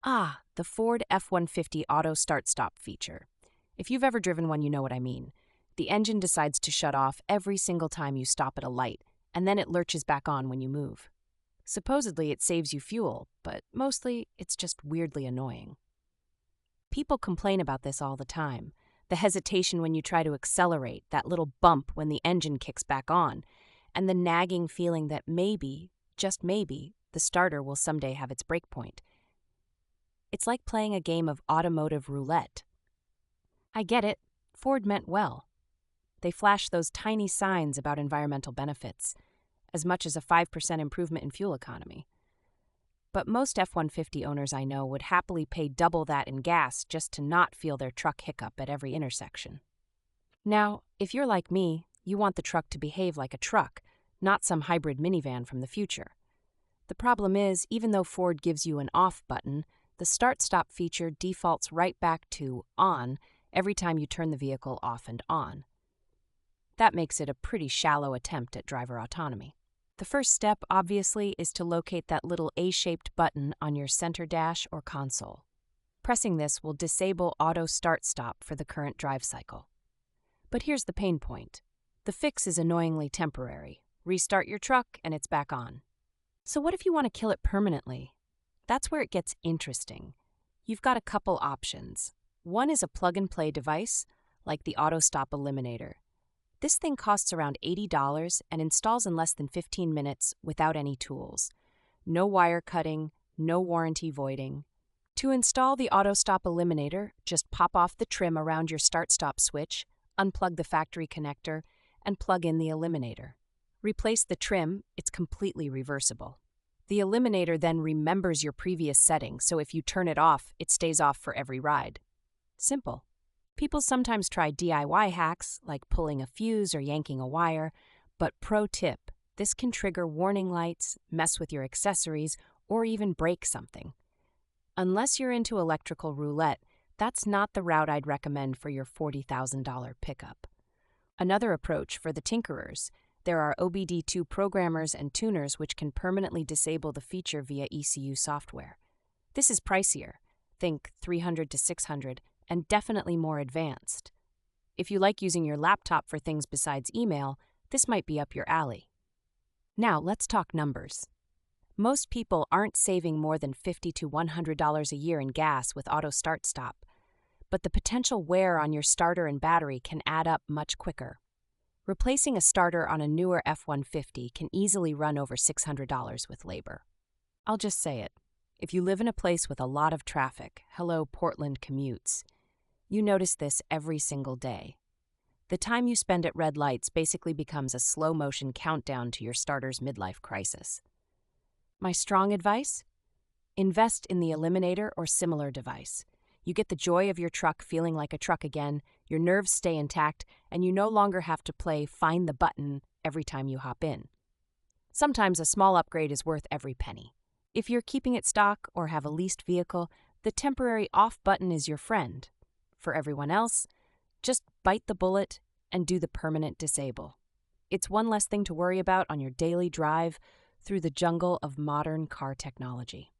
Ah, the Ford F-150 Auto Start-Stop feature. If you've ever driven one, you know what I mean. The engine decides to shut off every single time you stop at a light, and then it lurches back on when you move. Supposedly, it saves you fuel, but mostly, it's just weirdly annoying. People complain about this all the time. The hesitation when you try to accelerate, that little bump when the engine kicks back on, and the nagging feeling that maybe, just maybe, the starter will someday have its breakpoint. It's like playing a game of automotive roulette. I get it. Ford meant well. They flash those tiny signs about environmental benefits, as much as a 5% improvement in fuel economy. But most F-150 owners I know would happily pay double that in gas just to not feel their truck hiccup at every intersection. Now, if you're like me, you want the truck to behave like a truck, not some hybrid minivan from the future. The problem is, even though Ford gives you an off button, the start-stop feature defaults right back to on every time you turn the vehicle off and on. That makes it a pretty shallow attempt at driver autonomy. The first step, obviously, is to locate that little A-shaped button on your center dash or console. Pressing this will disable auto start-stop for the current drive cycle. But here's the pain point. The fix is annoyingly temporary. Restart your truck and it's back on. So what if you want to kill it permanently? That's where it gets interesting. You've got a couple options. One is a plug-and-play device, like the Autostop Eliminator. This thing costs around $80 and installs in less than 15 minutes without any tools. No wire cutting, no warranty voiding. To install the Autostop Eliminator, just pop off the trim around your start-stop switch, unplug the factory connector, and plug in the eliminator. Replace the trim, it's completely reversible. The eliminator then remembers your previous setting, so if you turn it off, it stays off for every ride. Simple. People sometimes try DIY hacks, like pulling a fuse or yanking a wire, but pro tip, this can trigger warning lights, mess with your accessories, or even break something. Unless you're into electrical roulette, that's not the route I'd recommend for your $40,000 pickup. Another approach for the tinkerers, there are OBD-II programmers and tuners which can permanently disable the feature via ECU software. This is pricier, think $300 to $600, and definitely more advanced. If you like using your laptop for things besides email, this might be up your alley. Now, let's talk numbers. Most people aren't saving more than $50 to $100 a year in gas with Auto Start-Stop, but the potential wear on your starter and battery can add up much quicker. Replacing a starter on a newer F-150 can easily run over $600 with labor. I'll just say it. If you live in a place with a lot of traffic, hello Portland commutes, you notice this every single day. The time you spend at red lights basically becomes a slow-motion countdown to your starter's midlife crisis. My strong advice? Invest in the Eliminator or similar device. You get the joy of your truck feeling like a truck again, your nerves stay intact, and you no longer have to play find the button every time you hop in. Sometimes a small upgrade is worth every penny. If you're keeping it stock or have a leased vehicle, the temporary off button is your friend. For everyone else, just bite the bullet and do the permanent disable. It's one less thing to worry about on your daily drive through the jungle of modern car technology.